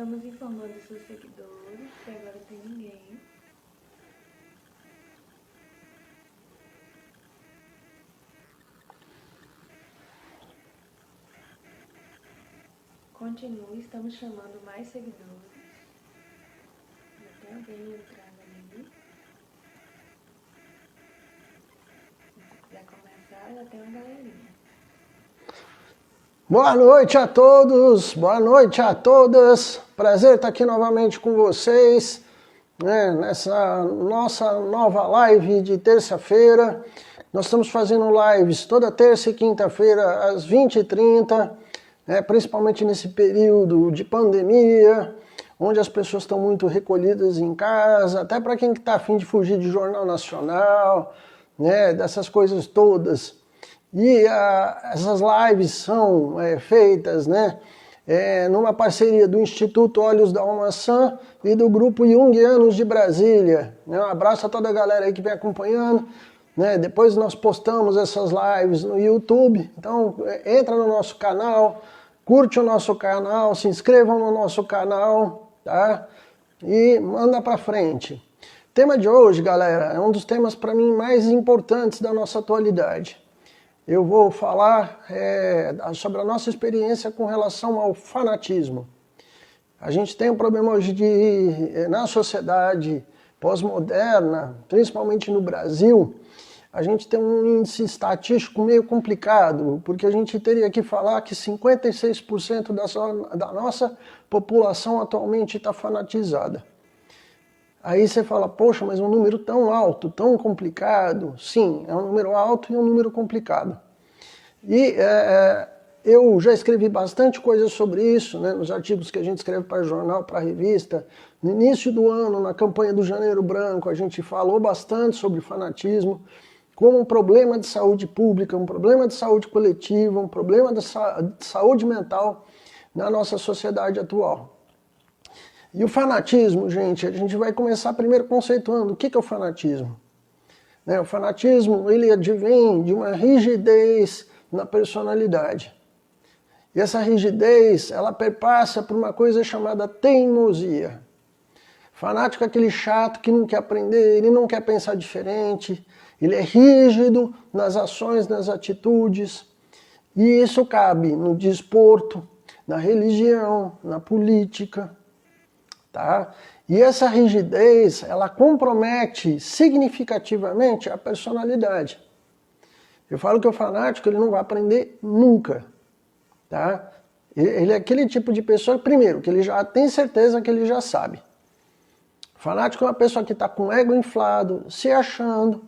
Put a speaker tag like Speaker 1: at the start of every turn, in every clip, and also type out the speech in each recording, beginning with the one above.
Speaker 1: Estamos informando seus seguidores que agora tem ninguém. Continue, estamos chamando mais seguidores. Já tem alguém entrando ali. Se quiser começar, já tem uma galerinha.
Speaker 2: Boa noite a todos, boa noite a todas. Prazer estar aqui novamente com vocês, né, nessa nossa nova live de terça-feira. Nós estamos fazendo lives toda terça e quinta-feira às 20h30, né, principalmente nesse período de pandemia, onde as pessoas estão muito recolhidas em casa, até para quem está a fim de fugir de jornal nacional, né, dessas coisas todas. E essas lives são feitas, né, numa parceria do Instituto Olhos da Maçã e do Grupo Jungianos de Brasília. Um abraço a toda a galera aí que vem acompanhando. Né? Depois nós postamos essas lives no YouTube, então entra no nosso canal, curte o nosso canal, se inscrevam no nosso canal, tá? E manda pra frente. O tema de hoje, galera, é um dos temas para mim mais importantes da nossa atualidade. Eu vou falar sobre a nossa experiência com relação ao fanatismo. A gente tem um problema hoje na sociedade pós-moderna, principalmente no Brasil, a gente tem um índice estatístico meio complicado, porque a gente teria que falar que 56% da nossa população atualmente está fanatizada. Aí você fala, poxa, mas um número tão alto, tão complicado. Sim, é um número alto e um número complicado. E eu já escrevi bastante coisa sobre isso, né, nos artigos que a gente escreve para jornal, para revista. No início do ano, na campanha do Janeiro Branco, a gente falou bastante sobre fanatismo como um problema de saúde pública, um problema de saúde coletiva, um problema de saúde mental na nossa sociedade atual. E o fanatismo, gente, a gente vai começar primeiro conceituando o que é o fanatismo. O fanatismo, ele advém de uma rigidez na personalidade. E essa rigidez, ela perpassa por uma coisa chamada teimosia. Fanático é aquele chato que não quer aprender, ele não quer pensar diferente, ele é rígido nas ações, nas atitudes. E isso cabe no desporto, na religião, na política. Tá? E essa rigidez, ela compromete significativamente a personalidade. Eu falo que o fanático ele não vai aprender nunca. Tá? Ele é aquele tipo de pessoa, primeiro, que ele já tem certeza que ele já sabe. O fanático é uma pessoa que está com o ego inflado, se achando,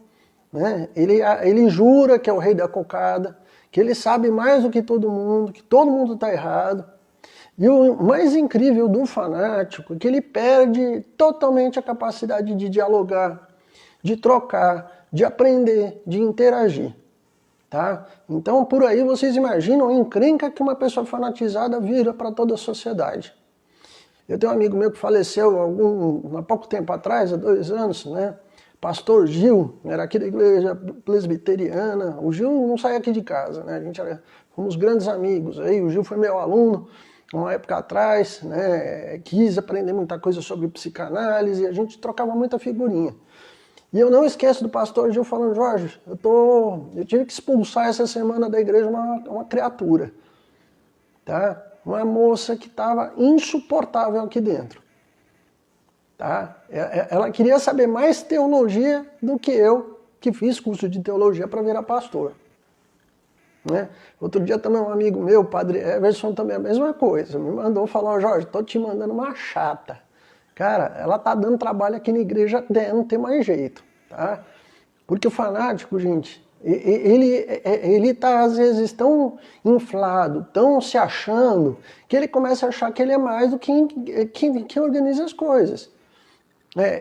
Speaker 2: né? Ele jura que é o rei da cocada, que ele sabe mais do que todo mundo está errado. E o mais incrível do fanático é que ele perde totalmente a capacidade de dialogar, de trocar, de aprender, de interagir. Tá? Então, por aí vocês imaginam a encrenca que uma pessoa fanatizada vira para toda a sociedade. Eu tenho um amigo meu que faleceu há pouco tempo atrás, há 2 anos, né? Pastor Gil, era aqui da igreja presbiteriana. O Gil não saía aqui de casa, né? Fomos grandes amigos. Aí, o Gil foi meu aluno uma época atrás, né? Quis aprender muita coisa sobre psicanálise, e a gente trocava muita figurinha. E eu não esqueço do pastor Gil falando, Jorge, eu tive que expulsar essa semana da igreja uma criatura, tá? Uma moça que estava insuportável aqui dentro. Tá? Ela queria saber mais teologia do que eu, que fiz curso de teologia para virar pastor. Né? Outro dia também um amigo meu, o padre Everson, também a mesma coisa, me mandou falar, Jorge, tô te mandando uma chata. Cara, ela tá dando trabalho aqui na igreja até não ter mais jeito, tá? Porque o fanático, gente, ele tá às vezes tão inflado, tão se achando, que ele começa a achar que ele é mais do que organiza as coisas.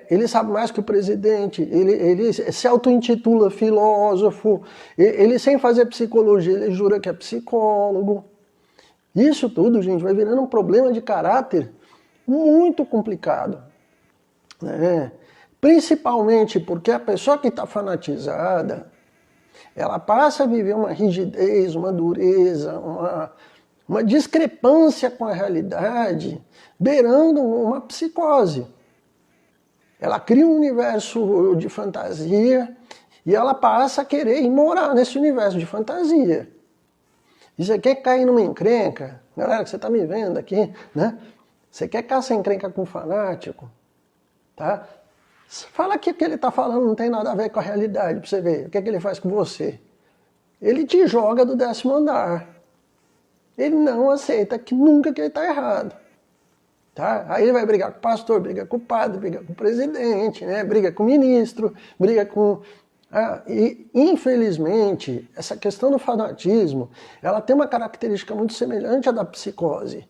Speaker 2: Ele sabe mais que o presidente, ele se auto-intitula filósofo, ele sem fazer psicologia, ele jura que é psicólogo. Isso tudo, gente, vai virando um problema de caráter muito complicado. Né? Principalmente porque a pessoa que está fanatizada, ela passa a viver uma rigidez, uma dureza, uma discrepância com a realidade, beirando uma psicose. Ela cria um universo de fantasia e ela passa a querer ir morar nesse universo de fantasia. E você quer cair numa encrenca, galera, que você está me vendo aqui, né? Você quer caçar encrenca com um fanático, tá? Fala que o que ele está falando não tem nada a ver com a realidade, para você ver. O que é que ele faz com você? Ele te joga do 10º andar. Ele não aceita que nunca que ele está errado. Tá? Aí ele vai brigar com o pastor, briga com o padre, briga com o presidente, né? Briga com o ministro, briga com... e, infelizmente, essa questão do fanatismo, ela tem uma característica muito semelhante à da psicose.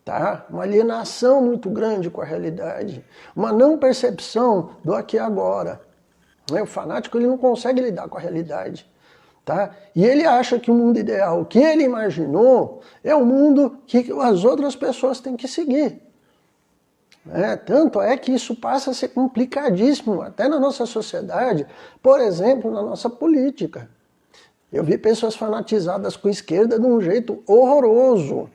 Speaker 2: Tá? Uma alienação muito grande com a realidade, uma não percepção do aqui e agora. O fanático ele não consegue lidar com a realidade. Tá? E ele acha que o mundo ideal que ele imaginou é o mundo que as outras pessoas têm que seguir. Tanto é que isso passa a ser complicadíssimo até na nossa sociedade, por exemplo, na nossa política. Eu vi pessoas fanatizadas com a esquerda de um jeito horroroso,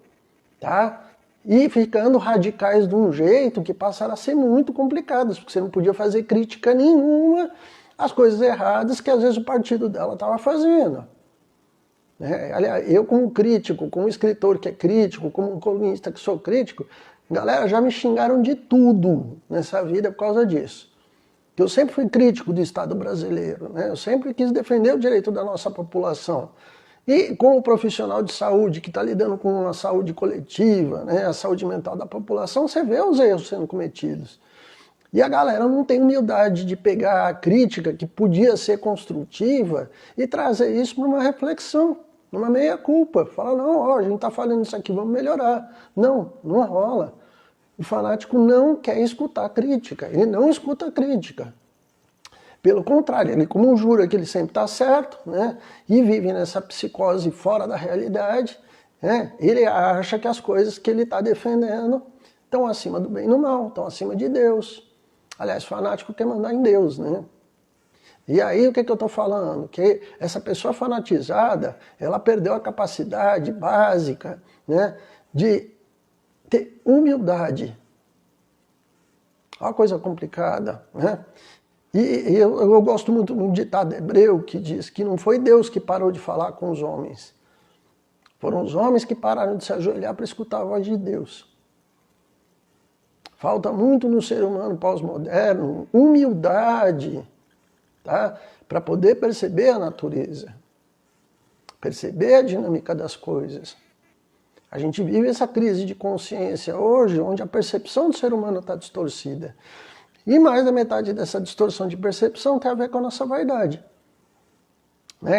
Speaker 2: tá? E ficando radicais de um jeito que passaram a ser muito complicadas, porque você não podia fazer crítica nenhuma às coisas erradas que às vezes o partido dela estava fazendo. Aliás, eu como crítico, como escritor que é crítico, como um colunista que sou crítico, galera, já me xingaram de tudo nessa vida por causa disso. Eu sempre fui crítico do Estado brasileiro, né? Eu sempre quis defender o direito da nossa população. E como profissional de saúde que está lidando com a saúde coletiva, né, a saúde mental da população, você vê os erros sendo cometidos. E a galera não tem humildade de pegar a crítica que podia ser construtiva e trazer isso para uma reflexão, numa meia-culpa. Fala, não, ó, a gente está falando isso aqui, vamos melhorar. Não, não rola. O fanático não quer escutar crítica, ele não escuta crítica. Pelo contrário, ele como jura que ele sempre está certo, né, e vive nessa psicose fora da realidade, né, ele acha que as coisas que ele está defendendo estão acima do bem e do mal, estão acima de Deus. Aliás, fanático quer mandar em Deus, né? E aí o que eu estou falando? Que essa pessoa fanatizada, ela perdeu a capacidade básica, né, de ter humildade. Olha uma coisa complicada, né? E eu gosto muito de um ditado hebreu que diz que não foi Deus que parou de falar com os homens. Foram os homens que pararam de se ajoelhar para escutar a voz de Deus. Falta muito no ser humano pós-moderno humildade, tá? Para poder perceber a natureza, perceber a dinâmica das coisas. A gente vive essa crise de consciência hoje, onde a percepção do ser humano está distorcida. E mais da metade dessa distorção de percepção tem a ver com a nossa vaidade.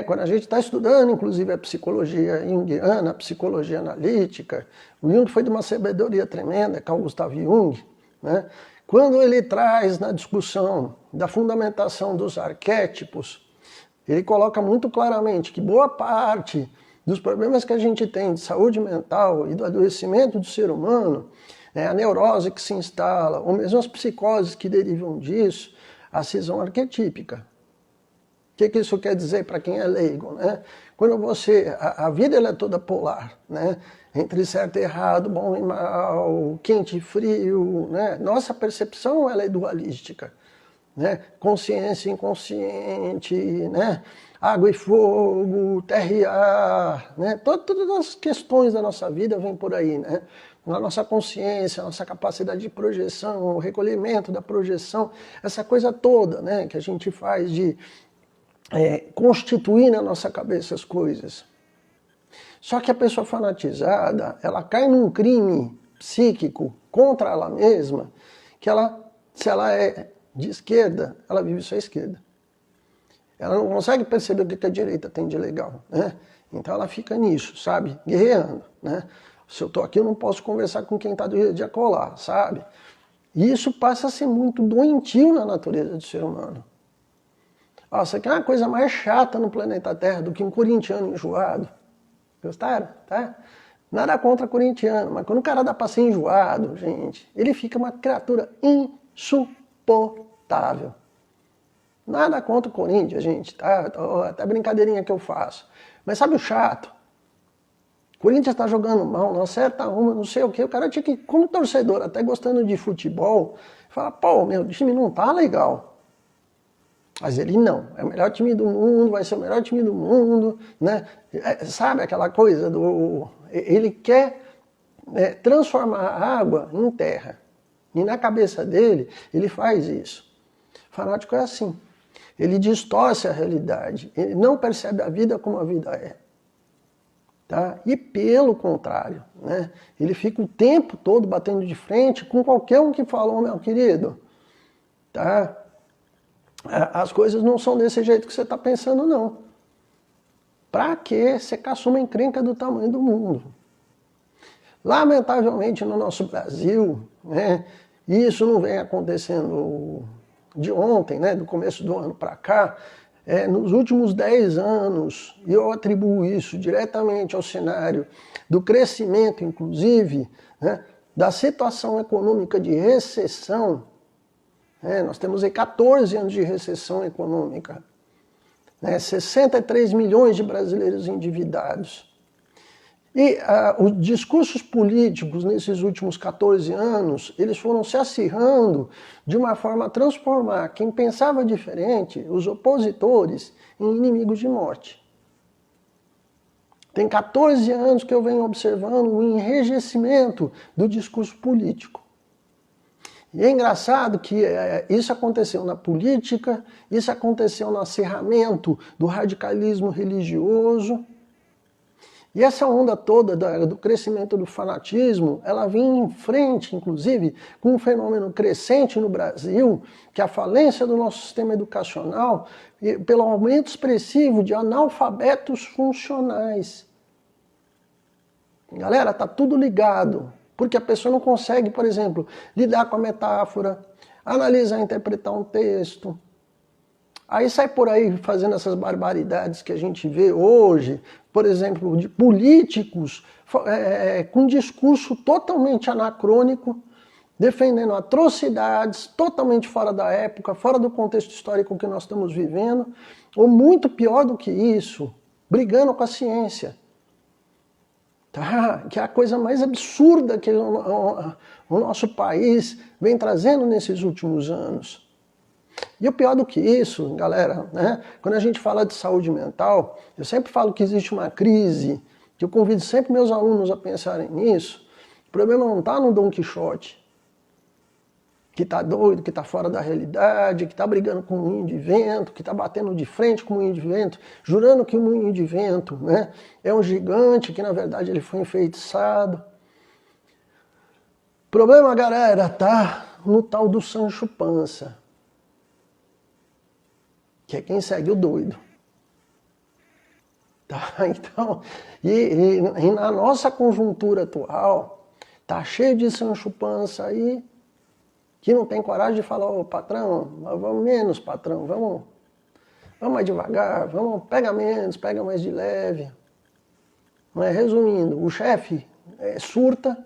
Speaker 2: Quando a gente está estudando, inclusive, a psicologia junguiana, a psicologia analítica, o Jung foi de uma sabedoria tremenda, Carl Gustav Jung, né? Quando ele traz na discussão da fundamentação dos arquétipos, ele coloca muito claramente que boa parte dos problemas que a gente tem de saúde mental e do adoecimento do ser humano, a neurose que se instala, ou mesmo as psicoses que derivam disso, a cisão arquetípica. O que isso quer dizer para quem é leigo? Né? Quando você... A vida ela é toda polar, né? Entre certo e errado, bom e mal, quente e frio. Né? Nossa percepção ela é dualística. Né? Consciência e inconsciente, né? Água e fogo, terra e ar. Né? Todas as questões da nossa vida vêm por aí. Né? A nossa consciência, a nossa capacidade de projeção, o recolhimento da projeção, essa coisa toda, né? Que a gente faz de... constituir na nossa cabeça as coisas. Só que a pessoa fanatizada, ela cai num crime psíquico contra ela mesma, que ela, se ela é de esquerda, ela vive só à esquerda. Ela não consegue perceber o que a direita tem de legal, né? Então ela fica nisso, sabe? Guerreando, né? Se eu estou aqui, eu não posso conversar com quem está de acolá, sabe? E isso passa a ser muito doentio na natureza do ser humano. Isso aqui é uma coisa mais chata no planeta Terra do que um corintiano enjoado. Gostaram? Tá? Nada contra corintiano, mas quando o cara dá pra ser enjoado, gente, ele fica uma criatura insuportável. Nada contra o Corinthians, gente, tá? Até brincadeirinha que eu faço. Mas sabe o chato? Corinthians está jogando mal, não acerta uma, não sei o quê. O cara tinha que, como torcedor, até gostando de futebol, falar, pô, meu time não tá legal. Mas ele não, é o melhor time do mundo, vai ser o melhor time do mundo, né? Sabe aquela coisa do... Ele quer transformar a água em terra. E na cabeça dele, ele faz isso. O fanático é assim. Ele distorce a realidade. Ele não percebe a vida como a vida é. Tá? E pelo contrário, né? Ele fica o tempo todo batendo de frente com qualquer um que falou, meu querido, tá? As coisas não são desse jeito que você está pensando, não. Pra que você caçar uma encrenca do tamanho do mundo? Lamentavelmente no nosso Brasil, né, isso não vem acontecendo de ontem, né, do começo do ano para cá, nos últimos 10 anos, e eu atribuo isso diretamente ao cenário do crescimento, inclusive, né, da situação econômica de recessão. Nós temos aí 14 anos de recessão econômica, né, 63 milhões de brasileiros endividados. E os discursos políticos nesses últimos 14 anos, eles foram se acirrando de uma forma a transformar quem pensava diferente, os opositores, em inimigos de morte. Tem 14 anos que eu venho observando um enrijecimento do discurso político. E é engraçado que isso aconteceu na política, isso aconteceu no acirramento do radicalismo religioso. E essa onda toda do crescimento do fanatismo, ela vem em frente, inclusive, com um fenômeno crescente no Brasil, que é a falência do nosso sistema educacional, pelo aumento expressivo de analfabetos funcionais. Galera, tá tudo ligado, porque a pessoa não consegue, por exemplo, lidar com a metáfora, analisar, interpretar um texto. Aí sai por aí fazendo essas barbaridades que a gente vê hoje, por exemplo, de políticos com discurso totalmente anacrônico, defendendo atrocidades totalmente fora da época, fora do contexto histórico que nós estamos vivendo, ou muito pior do que isso, brigando com a ciência. Tá? Que é a coisa mais absurda que o nosso país vem trazendo nesses últimos anos. E o pior do que isso, galera, né? Quando a gente fala de saúde mental, eu sempre falo que existe uma crise, que eu convido sempre meus alunos a pensarem nisso. O problema não está no Dom Quixote, que está doido, que está fora da realidade, que está brigando com o moinho de vento, que está batendo de frente com o moinho de vento, jurando que o moinho de vento, né, é um gigante, que na verdade ele foi enfeitiçado. O problema, galera, tá no tal do Sancho Panza, que é quem segue o doido. Tá? Então, e na nossa conjuntura atual, tá cheio de Sancho Panza aí, que não tem coragem de falar, ô patrão, vamos menos, patrão, vamos mais devagar, pega menos, pega mais de leve. Mas, resumindo, o chefe surta,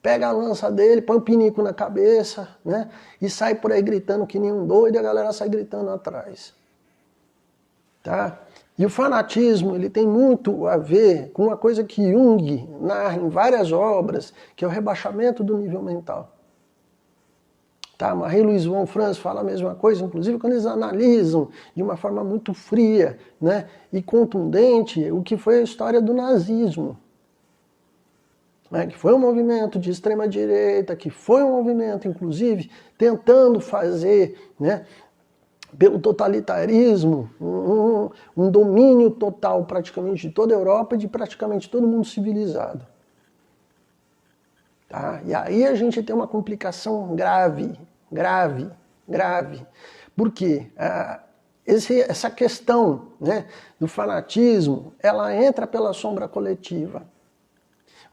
Speaker 2: pega a lança dele, põe o pinico na cabeça, né? E sai por aí gritando que nem um doido e a galera sai gritando atrás. Tá? E o fanatismo, ele tem muito a ver com uma coisa que Jung narra em várias obras, que é o rebaixamento do nível mental. Tá? Marie-Louise von Franz fala a mesma coisa, inclusive quando eles analisam de uma forma muito fria, né, e contundente o que foi a história do nazismo. Que foi um movimento de extrema-direita, que foi um movimento, inclusive, tentando fazer, né, pelo totalitarismo, um domínio total praticamente de toda a Europa e de praticamente todo mundo civilizado. Tá? E aí a gente tem uma complicação grave. Por quê? Essa questão, né, do fanatismo, ela entra pela sombra coletiva.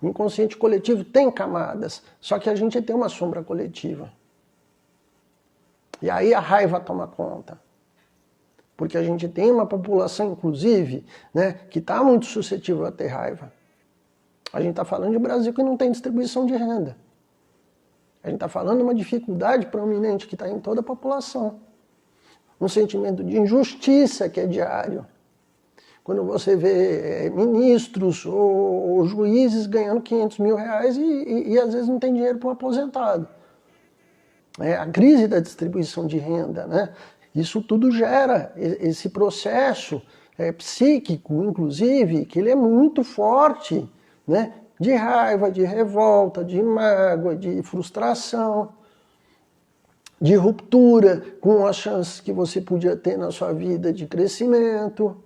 Speaker 2: O inconsciente coletivo tem camadas, só que a gente tem uma sombra coletiva. E aí a raiva toma conta. Porque a gente tem uma população, inclusive, né, que está muito suscetível a ter raiva. A gente está falando de Brasil que não tem distribuição de renda. A gente está falando de uma dificuldade prominente que está em toda a população. Um sentimento de injustiça que é diário. quando você vê ministros ou juízes ganhando 500 mil reais e às vezes não tem dinheiro para um aposentado. A crise da distribuição de renda, né? Isso tudo gera esse processo psíquico, inclusive, que ele é muito forte, né? De raiva, de revolta, de mágoa, de frustração, de ruptura com as chances que você podia ter na sua vida de crescimento.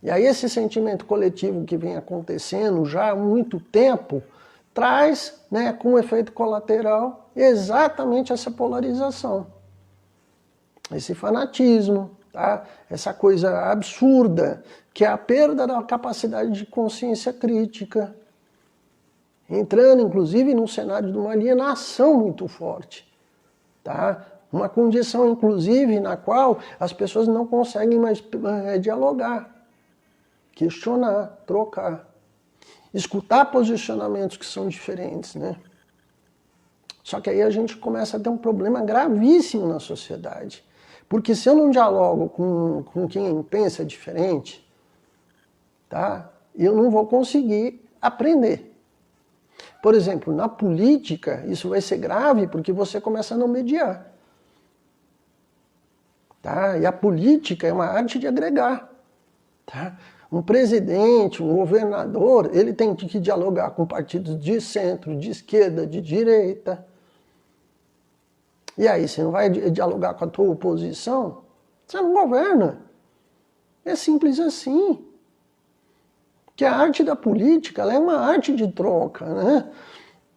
Speaker 2: E aí esse sentimento coletivo que vem acontecendo já há muito tempo traz, né, como efeito colateral exatamente essa polarização, esse fanatismo, tá? Essa coisa absurda que é a perda da capacidade de consciência crítica, entrando inclusive num cenário de uma alienação muito forte, tá? Uma condição inclusive na qual as pessoas não conseguem mais dialogar, questionar, trocar, escutar posicionamentos que são diferentes, né? Só que aí a gente começa a ter um problema gravíssimo na sociedade. Porque se eu não dialogo com quem pensa diferente, tá? Eu não vou conseguir aprender. Por exemplo, na política, isso vai ser grave porque você começa a não mediar. Tá? E a política é uma arte de agregar. Tá? Um presidente, um governador, ele tem que dialogar com partidos de centro, de esquerda, de direita. E aí, você não vai dialogar com a tua oposição? Você não governa. É simples assim. Que a arte da política ela é uma arte de troca, né?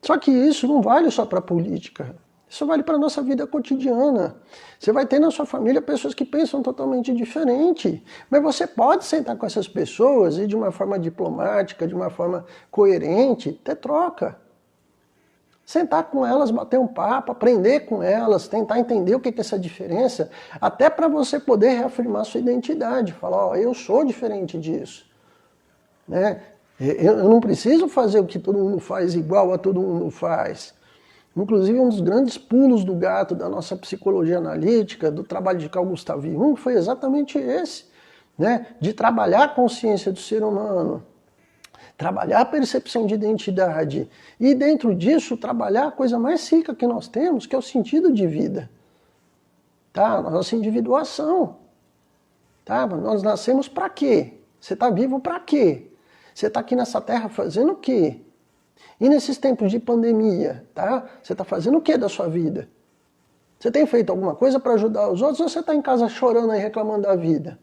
Speaker 2: Só que isso não vale só para a política. Isso vale para a nossa vida cotidiana. Você vai ter na sua família pessoas que pensam totalmente diferente. Mas você pode sentar com essas pessoas e de uma forma diplomática, de uma forma coerente, ter troca. Sentar com elas, bater um papo, aprender com elas, tentar entender o que é essa diferença, até para você poder reafirmar sua identidade. Falar, ó, eu sou diferente disso. Né? Eu não preciso fazer o que todo mundo faz igual a todo mundo faz. Inclusive, um dos grandes pulos do gato da nossa psicologia analítica, do trabalho de Carl Gustav Jung, foi exatamente esse. Né? De trabalhar a consciência do ser humano, trabalhar a percepção de identidade e, dentro disso, trabalhar a coisa mais rica que nós temos, que é o sentido de vida. Tá? A nossa individuação. Tá? Nós nascemos para quê? Você está vivo para quê? Você está aqui nessa terra fazendo o quê? E nesses tempos de pandemia, tá? Você está fazendo o quê da sua vida? Você tem feito alguma coisa para ajudar os outros ou você está em casa chorando e reclamando da vida?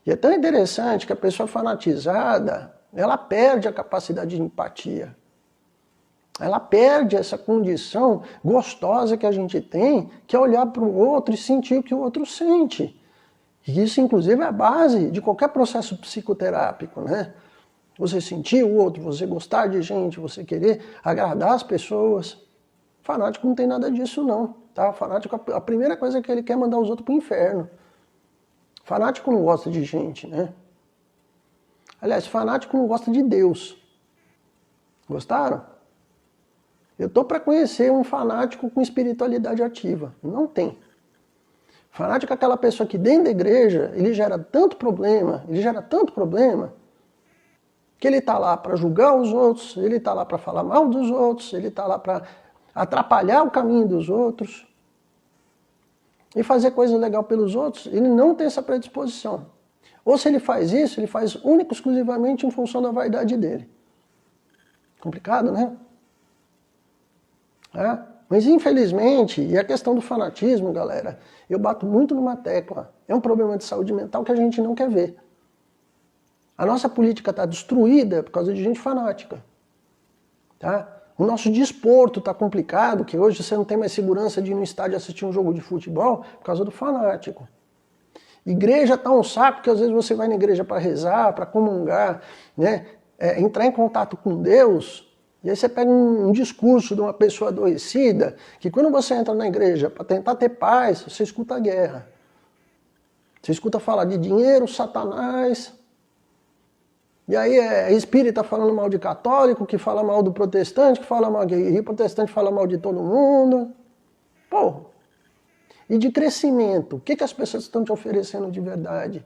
Speaker 2: E é tão interessante que a pessoa fanatizada, ela perde a capacidade de empatia. Ela perde essa condição gostosa que a gente tem, que é olhar para o outro e sentir o que o outro sente. E isso, inclusive, é a base de qualquer processo psicoterápico, né? Você sentir o outro, você gostar de gente, você querer agradar as pessoas. Fanático não tem nada disso, não. Tá? Fanático, a primeira coisa é que ele quer mandar os outros para o inferno. Fanático não gosta de gente, né? Aliás, fanático não gosta de Deus. Gostaram? Eu tô para conhecer um fanático com espiritualidade ativa. Não tem. Fanático é aquela pessoa que dentro da igreja, ele gera tanto problema, que ele tá lá para julgar os outros, ele tá lá para falar mal dos outros, ele tá lá para atrapalhar o caminho dos outros e fazer coisa legal pelos outros. Ele não tem essa predisposição. Ou se ele faz isso, ele faz único e exclusivamente em função da vaidade dele. Complicado, né? Mas infelizmente, e a questão do fanatismo, galera, eu bato muito numa tecla. É um problema de saúde mental que a gente não quer ver. A nossa política está destruída por causa de gente fanática. Tá? O nosso desporto está complicado, que hoje você não tem mais segurança de ir no estádio assistir um jogo de futebol por causa do fanático. Igreja está um saco, que às vezes você vai na igreja para rezar, para comungar, né? Entrar em contato com Deus, e aí você pega um discurso de uma pessoa adoecida, que quando você entra na igreja para tentar ter paz, você escuta a guerra. Você escuta falar de dinheiro, Satanás. E aí é espírita falando mal de católico, que fala mal do protestante, que fala mal de protestante, fala mal de todo mundo. Pô, e de crescimento. O que as pessoas estão te oferecendo de verdade?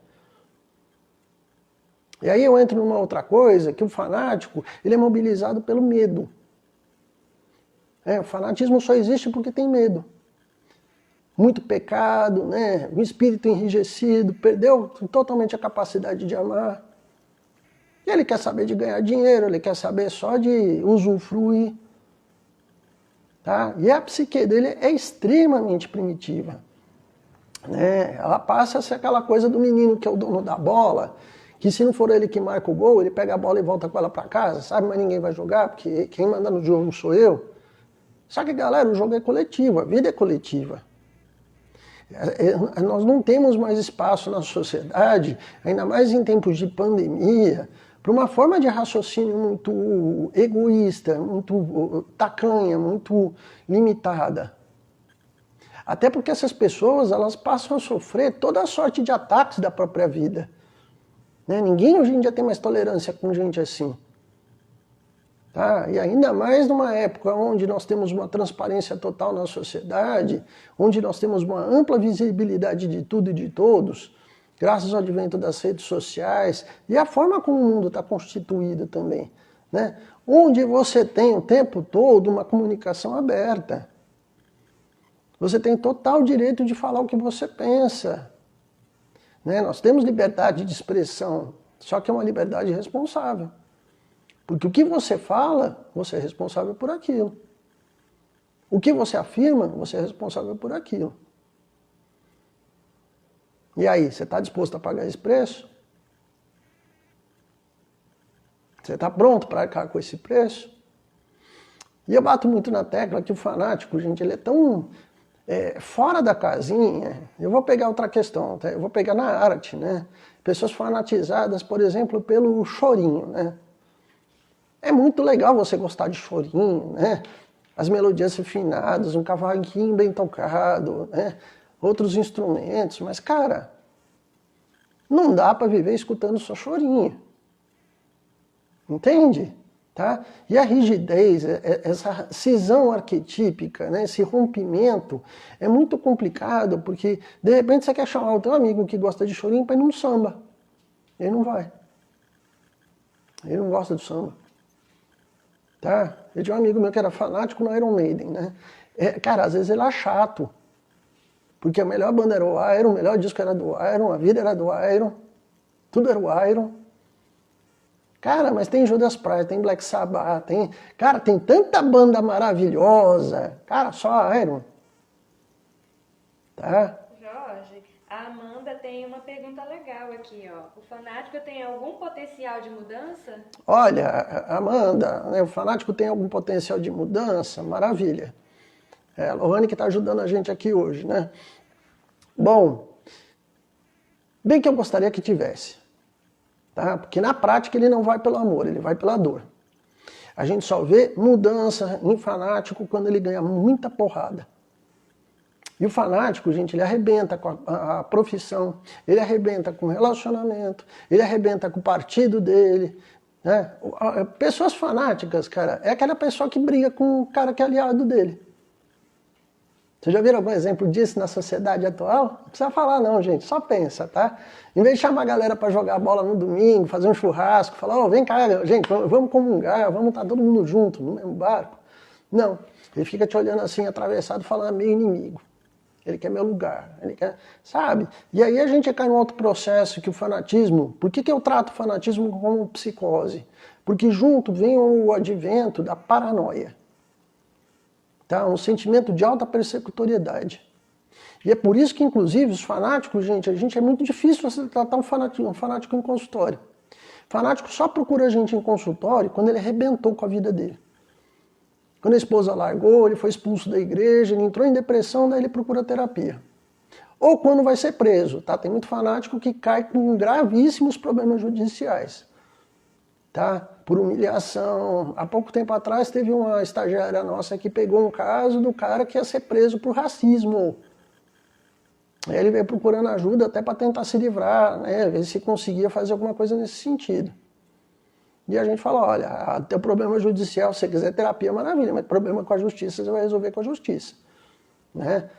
Speaker 2: E aí eu entro numa outra coisa, que o fanático, ele é mobilizado pelo medo. O fanatismo só existe porque tem medo. Muito pecado, né? Um espírito enrijecido, perdeu totalmente a capacidade de amar. E ele quer saber de ganhar dinheiro, ele quer saber só de usufruir. Tá? E a psique dele é extremamente primitiva. Né? Ela passa a ser aquela coisa do menino que é o dono da bola, que se não for ele que marca o gol, ele pega a bola e volta com ela para casa, sabe? Mas ninguém vai jogar, porque quem manda no jogo não sou eu. Só que, galera, o jogo é coletivo, a vida é coletiva. Nós não temos mais espaço na sociedade, ainda mais em tempos de pandemia, para uma forma de raciocínio muito egoísta, muito tacanha, muito limitada. Até porque essas pessoas, elas passam a sofrer toda a sorte de ataques da própria vida. Né? Ninguém hoje em dia tem mais tolerância com gente assim. Tá? E ainda mais numa época onde nós temos uma transparência total na sociedade, onde nós temos uma ampla visibilidade de tudo e de todos, graças ao advento das redes sociais e a forma como o mundo está constituído também. Né? Onde você tem o tempo todo uma comunicação aberta. Você tem total direito de falar o que você pensa. Né? Nós temos liberdade de expressão, só que é uma liberdade responsável. Porque o que você fala, você é responsável por aquilo. O que você afirma, você é responsável por aquilo. E aí, você está disposto a pagar esse preço? Você está pronto para arcar com esse preço? E eu bato muito na tecla que o fanático, gente, ele é tão fora da casinha. Eu vou pegar outra questão, tá? Eu vou pegar na arte, né? Pessoas fanatizadas, por exemplo, pelo chorinho, né? É muito legal você gostar de chorinho, né? As melodias refinadas, um cavaquinho bem tocado, né? Outros instrumentos, mas, cara, não dá para viver escutando só chorinho. Entende? Tá? E a rigidez, essa cisão arquetípica, né? Esse rompimento, é muito complicado, porque de repente você quer chamar o teu amigo que gosta de chorinho para ir num samba. Ele não vai. Ele não gosta do samba. Tá? Eu tinha um amigo meu que era fanático no Iron Maiden, né? Cara, às vezes ele era chato. Porque a melhor banda era o Iron, o melhor disco era do Iron, a vida era do Iron, tudo era o Iron. Cara, mas tem Judas Priest, tem Black Sabbath, tem... Cara, tem tanta banda maravilhosa. Cara, só Iron. Tá?
Speaker 3: Jorge, a Amanda tem uma pergunta legal aqui, ó. O fanático tem algum potencial de mudança?
Speaker 2: Olha, Amanda, né, o fanático tem algum potencial de mudança? Maravilha. A Lohane que está ajudando a gente aqui hoje, né? Bom, bem que eu gostaria que tivesse. Tá? Porque na prática ele não vai pelo amor, ele vai pela dor. A gente só vê mudança em fanático quando ele ganha muita porrada. E o fanático, gente, ele arrebenta com a profissão, ele arrebenta com o relacionamento, ele arrebenta com o partido dele. Né? Pessoas fanáticas, cara, é aquela pessoa que briga com o cara que é aliado dele. Vocês já viram algum exemplo disso na sociedade atual? Não precisa falar não, gente, só pensa, tá? Em vez de chamar a galera para jogar bola no domingo, fazer um churrasco, falar, ó, vem cá, gente, vamos comungar, vamos estar todo mundo junto no mesmo barco. Não, ele fica te olhando assim, atravessado, falando, meu inimigo. Ele quer meu lugar, ele quer, sabe? E aí a gente cai num outro processo que o fanatismo... Por que eu trato o fanatismo como psicose? Porque junto vem o advento da paranoia. Tá? Um sentimento de alta persecutoriedade. E é por isso que, inclusive, os fanáticos, gente, é muito difícil você tratar um fanático em consultório. O fanático só procura a gente em consultório quando ele arrebentou com a vida dele. Quando a esposa largou, ele foi expulso da igreja, ele entrou em depressão, daí ele procura terapia. Ou quando vai ser preso, tá? Tem muito fanático que cai com gravíssimos problemas judiciais. Tá? Por humilhação. Há pouco tempo atrás teve uma estagiária nossa que pegou um caso do cara que ia ser preso por racismo. Aí ele veio procurando ajuda até para tentar se livrar, né? Ver se conseguia fazer alguma coisa nesse sentido. E a gente fala, olha, teu problema judicial, se você quiser terapia, maravilha, mas problema com a justiça você vai resolver com a justiça. Né?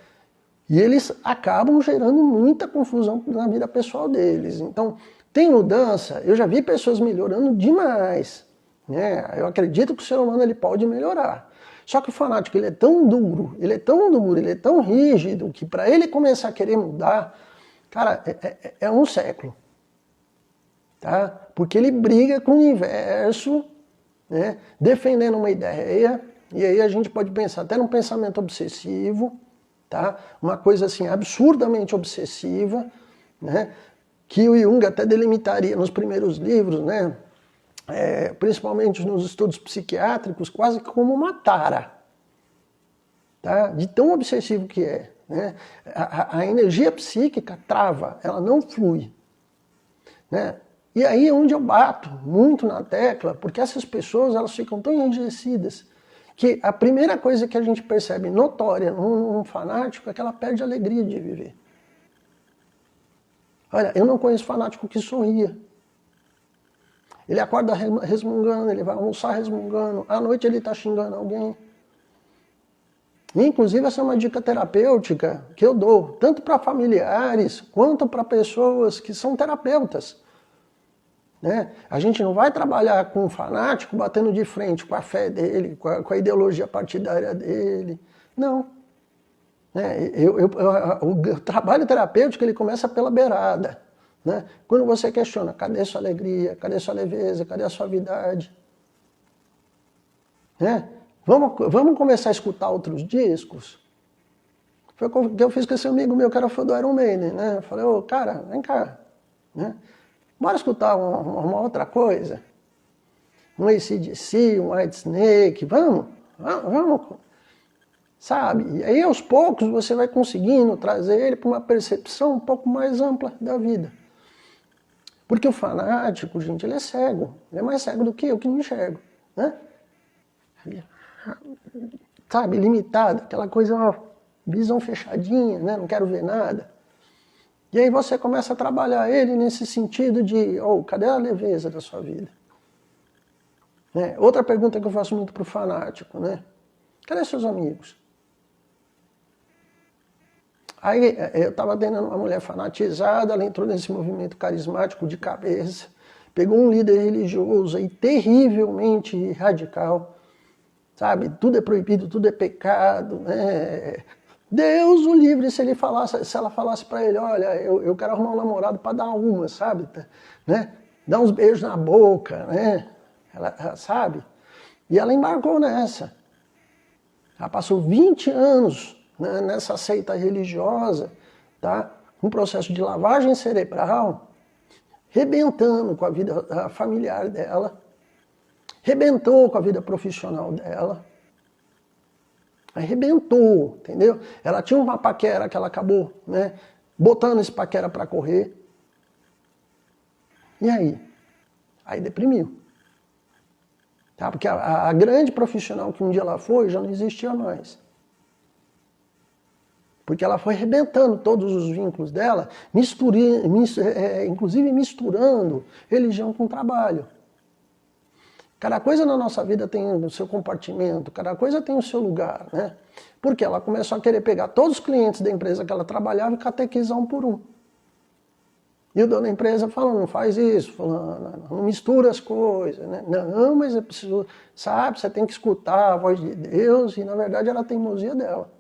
Speaker 2: E eles acabam gerando muita confusão na vida pessoal deles. Então, tem mudança, eu já vi pessoas melhorando demais. Né? Eu acredito que o ser humano ele pode melhorar. Só que o fanático ele é tão duro, ele é tão rígido, que para ele começar a querer mudar, cara, é um século. Tá? Porque ele briga com o universo, né? Defendendo uma ideia, e aí a gente pode pensar até num pensamento obsessivo, tá? Uma coisa assim absurdamente obsessiva, né? Que o Jung até delimitaria nos primeiros livros, né? Principalmente nos estudos psiquiátricos, quase como uma tara, tá? De tão obsessivo que é. Né? A energia psíquica trava, ela não flui. Né? E aí é onde eu bato muito na tecla, porque essas pessoas elas ficam tão enrijecidas que a primeira coisa que a gente percebe notória num fanático é que ela perde a alegria de viver. Olha, eu não conheço fanático que sorria. Ele acorda resmungando, ele vai almoçar resmungando, à noite ele está xingando alguém. E, inclusive, essa é uma dica terapêutica que eu dou, tanto para familiares quanto para pessoas que são terapeutas. Né? A gente não vai trabalhar com um fanático batendo de frente com a fé dele, com a ideologia partidária dele. Não. O trabalho terapêutico ele começa pela beirada. Né? Quando você questiona, cadê sua alegria, cadê sua leveza, cadê a suavidade? Né? Vamos começar a escutar outros discos? Foi o que eu fiz com esse amigo meu, que era fã do Iron Maiden. Né? Eu falei, ô, cara, vem cá. Né? Bora escutar uma outra coisa? Um AC/DC, um White Snake, vamos. Sabe? E aí, aos poucos, você vai conseguindo trazer ele para uma percepção um pouco mais ampla da vida. Porque o fanático, gente, ele é cego. Ele é mais cego do que eu, que não enxergo. Né? Sabe, limitado, aquela coisa, ó, visão fechadinha, né? Não quero ver nada. E aí você começa a trabalhar ele nesse sentido de, cadê a leveza da sua vida? Né? Outra pergunta que eu faço muito pro fanático, né? Cadê seus amigos? Aí eu estava atendendo uma mulher fanatizada, ela entrou nesse movimento carismático de cabeça, pegou um líder religioso aí terrivelmente radical, sabe? Tudo é proibido, tudo é pecado, né? Deus o livre se ela falasse para ele, olha, eu quero arrumar um namorado para dar uma, sabe? Né? Dar uns beijos na boca, né? Ela sabe? E ela embarcou nessa. Ela passou 20 anos nessa seita religiosa, tá? Um processo de lavagem cerebral, rebentando com a vida familiar dela, rebentou com a vida profissional dela, arrebentou, entendeu? Ela tinha uma paquera que ela acabou, né, botando esse paquera para correr. E aí? Aí deprimiu. Tá? Porque a grande profissional que um dia ela foi já não existia mais. Porque ela foi arrebentando todos os vínculos dela, inclusive misturando religião com trabalho. Cada coisa na nossa vida tem o seu compartimento, cada coisa tem o seu lugar, né? Porque ela começou a querer pegar todos os clientes da empresa que ela trabalhava e catequizar um por um. E o dono da empresa falando, não faz isso, falando, não mistura as coisas, né? Não, mas é preciso, sabe, você tem que escutar a voz de Deus, e na verdade era a teimosia dela.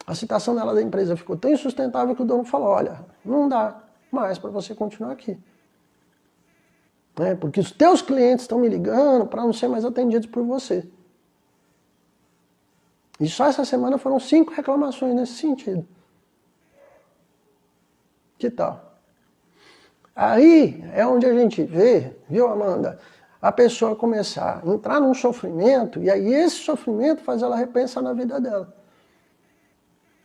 Speaker 2: A situação dela da empresa ficou tão insustentável que o dono falou, olha, não dá mais para você continuar aqui. Porque os teus clientes estão me ligando para não ser mais atendidos por você. E só essa semana foram 5 reclamações nesse sentido. Que tal? Aí é onde a gente vê, viu, Amanda, a pessoa começar a entrar num sofrimento, e aí esse sofrimento faz ela repensar na vida dela.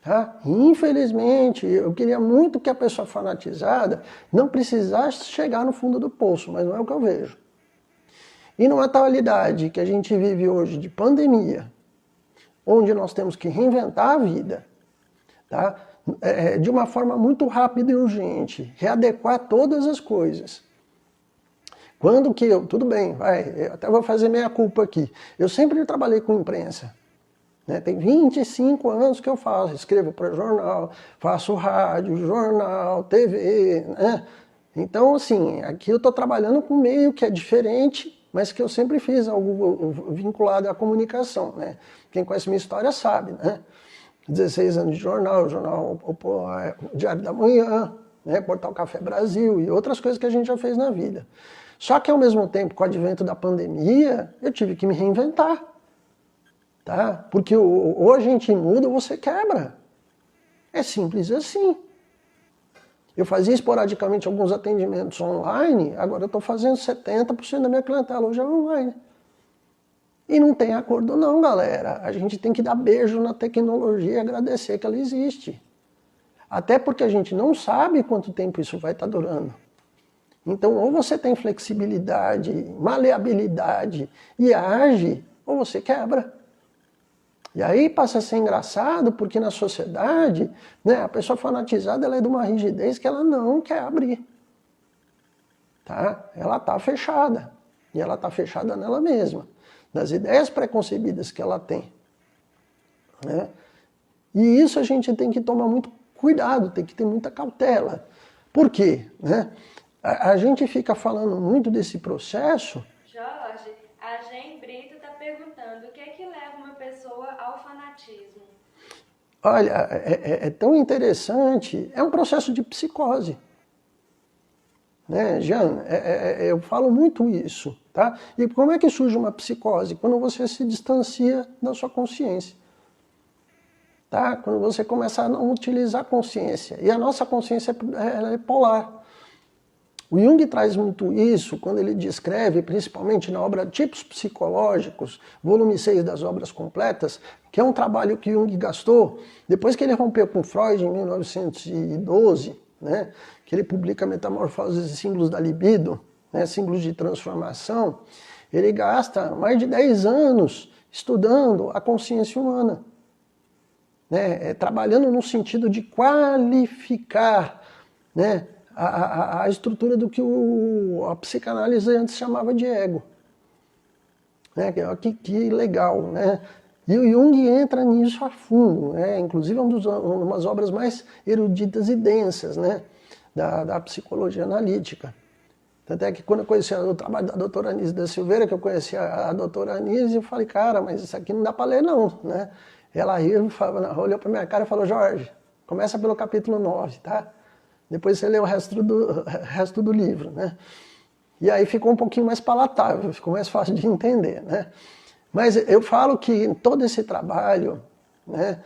Speaker 2: Tá? Infelizmente, eu queria muito que a pessoa fanatizada não precisasse chegar no fundo do poço, mas não é o que eu vejo. E numa atualidade que a gente vive hoje de pandemia, onde nós temos que reinventar a vida, tá? De uma forma muito rápida e urgente, readequar todas as coisas. Quando que tudo bem, eu até vou fazer meia culpa aqui, eu sempre trabalhei com imprensa. Né? Tem 25 anos que eu faço, escrevo para jornal, faço rádio, jornal, TV, né? Então, assim, aqui eu estou trabalhando com um meio que é diferente, mas que eu sempre fiz algo vinculado à comunicação, né? Quem conhece minha história sabe, né? 16 anos de jornal, o Diário da Manhã, né? Portal Café Brasil e outras coisas que a gente já fez na vida. Só que ao mesmo tempo, com o advento da pandemia, eu tive que me reinventar. Tá? Porque ou a gente muda ou você quebra. É simples assim. Eu fazia esporadicamente alguns atendimentos online, agora eu estou fazendo 70% da minha clientela hoje é online. E não tem acordo não, galera. A gente tem que dar beijo na tecnologia e agradecer que ela existe. Até porque a gente não sabe quanto tempo isso vai estar durando. Então, ou você tem flexibilidade, maleabilidade e age, ou você quebra. E aí passa a ser engraçado, porque na sociedade, né, a pessoa fanatizada ela é de uma rigidez que ela não quer abrir. Tá? Ela está fechada. E ela está fechada nela mesma. Nas ideias preconcebidas que ela tem. Né? E isso a gente tem que tomar muito cuidado, tem que ter muita cautela. Por quê? Né? A gente fica falando muito desse processo...
Speaker 3: Jorge, a Gen Brito está perguntando o que é que leva uma pessoa ao fanatismo?
Speaker 2: Olha, é tão interessante, é um processo de psicose. Né, Jean, eu falo muito isso. Tá? E como é que surge uma psicose? Quando você se distancia da sua consciência. Tá? Quando você começa a não utilizar a consciência. E a nossa consciência ela é polar. O Jung traz muito isso quando ele descreve, principalmente na obra Tipos Psicológicos, volume 6 das Obras Completas, que é um trabalho que Jung gastou depois que ele rompeu com Freud em 1912, né, que ele publica Metamorfoses e Símbolos da Libido, né, símbolos de transformação. Ele gasta mais de 10 anos estudando a consciência humana, né, trabalhando no sentido de qualificar, né, a estrutura do que a psicanálise antes chamava de ego. Né? Que legal, né? E o Jung entra nisso a fundo, né? Inclusive é uma das obras mais eruditas e densas, né? da psicologia analítica. Tanto é que quando eu conheci o trabalho da doutora Anísia da Silveira, que eu conheci a doutora Anísia, eu falei, cara, mas isso aqui não dá para ler não. Né? Ela riu, olhou para minha cara e falou, Jorge, começa pelo capítulo 9, tá? Depois você lê o resto do livro, né? E aí ficou um pouquinho mais palatável, ficou mais fácil de entender, né? Mas eu falo que em todo esse trabalho, né,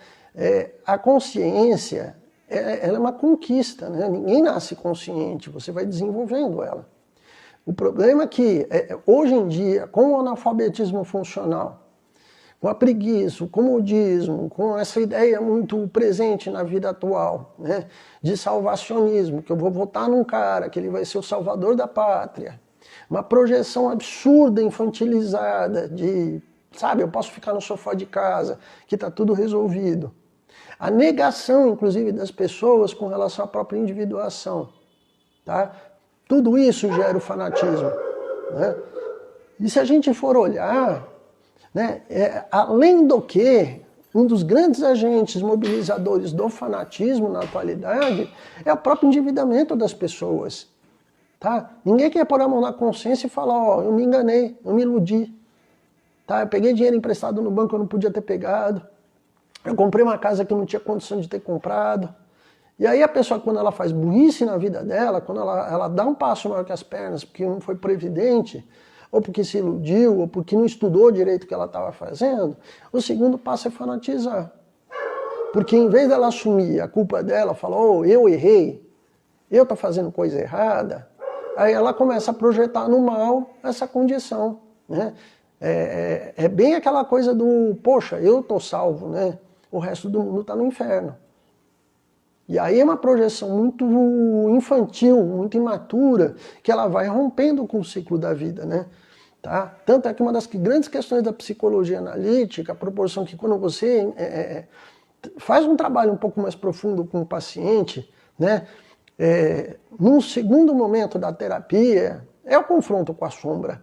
Speaker 2: a consciência ela é uma conquista, né? Ninguém nasce consciente, você vai desenvolvendo ela. O problema é que, hoje em dia, com o analfabetismo funcional, com a preguiça, o comodismo, com essa ideia muito presente na vida atual, né, de salvacionismo, que eu vou votar num cara, que ele vai ser o salvador da pátria. Uma projeção absurda, infantilizada, de, sabe, eu posso ficar no sofá de casa, que está tudo resolvido. A negação, inclusive, das pessoas com relação à própria individuação. Tá? Tudo isso gera o fanatismo. Né? E se a gente for olhar... Né? Além do que, um dos grandes agentes mobilizadores do fanatismo na atualidade é o próprio endividamento das pessoas. Tá? Ninguém quer pôr a mão na consciência e falar, ó, eu me enganei, eu me iludi. Tá? Eu peguei dinheiro emprestado no banco que eu não podia ter pegado. Eu comprei uma casa que eu não tinha condição de ter comprado. E aí a pessoa, quando ela faz burrice na vida dela, quando ela dá um passo maior que as pernas, porque não foi previdente, ou porque se iludiu, ou porque não estudou direito o que ela estava fazendo, o segundo passo é fanatizar. Porque em vez dela assumir a culpa dela, falar, oh, eu errei, eu estou fazendo coisa errada, aí ela começa a projetar no mal essa condição. Né? É bem aquela coisa do, poxa, eu estou salvo, né? O resto do mundo está no inferno. E aí é uma projeção muito infantil, muito imatura, que ela vai rompendo com o ciclo da vida, né? Tá? Tanto é que uma das grandes questões da psicologia analítica, a proporção que quando você faz um trabalho um pouco mais profundo com o paciente, né? Num segundo momento da terapia, é o confronto com a sombra.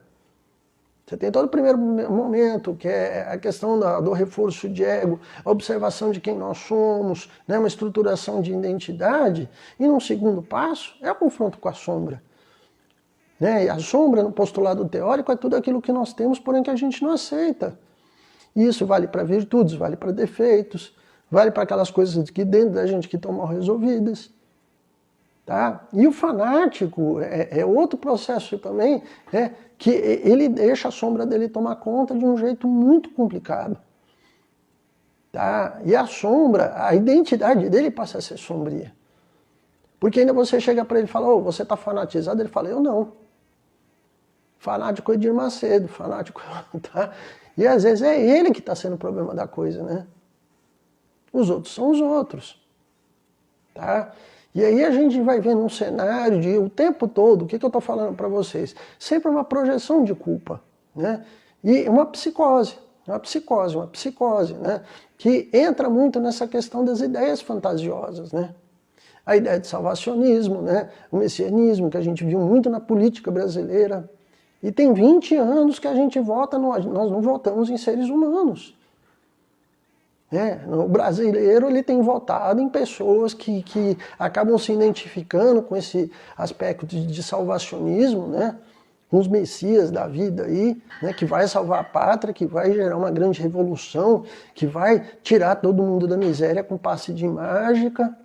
Speaker 2: Você tem todo o primeiro momento, que é a questão do reforço de ego, a observação de quem nós somos, né, uma estruturação de identidade. E num segundo passo, é o confronto com a sombra. Né? E a sombra, no postulado teórico, é tudo aquilo que nós temos, porém que a gente não aceita. E isso vale para virtudes, vale para defeitos, vale para aquelas coisas que dentro da gente que estão mal resolvidas. Tá? E o fanático é outro processo também, né, que ele deixa a sombra dele tomar conta de um jeito muito complicado. Tá? E a sombra, a identidade dele passa a ser sombria. Porque ainda você chega para ele e fala, oh, você está fanatizado? Ele fala, eu não. Fanático é Edir Macedo, fanático, tá? E às vezes é ele que está sendo o problema da coisa, né? Os outros são os outros. Tá? E aí a gente vai vendo um cenário de o tempo todo, o que eu estou falando para vocês? Sempre uma projeção de culpa, né? E uma psicose, né? Que entra muito nessa questão das ideias fantasiosas, né? A ideia de salvacionismo, né? O messianismo, que a gente viu muito na política brasileira. E tem 20 anos que a gente vota, nós não votamos em seres humanos. O brasileiro ele tem votado em pessoas que acabam se identificando com esse aspecto de salvacionismo, né? Uns messias da vida aí, né? Que vai salvar a pátria, que vai gerar uma grande revolução, que vai tirar todo mundo da miséria com passe de mágica.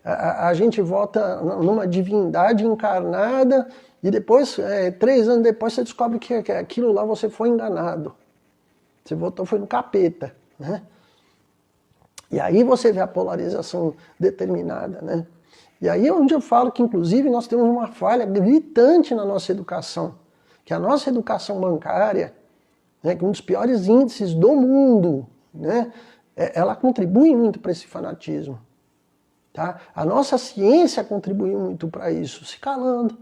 Speaker 2: A gente vota numa divindade encarnada e depois, 3 anos depois, você descobre que aquilo lá você foi enganado. Você votou foi no capeta. Né? E aí você vê a polarização determinada, né? E aí é onde eu falo que, inclusive, nós temos uma falha gritante na nossa educação, que a nossa educação bancária, né, que é um dos piores índices do mundo, né, ela contribui muito para esse fanatismo. Tá? A nossa ciência contribui muito para isso, se calando,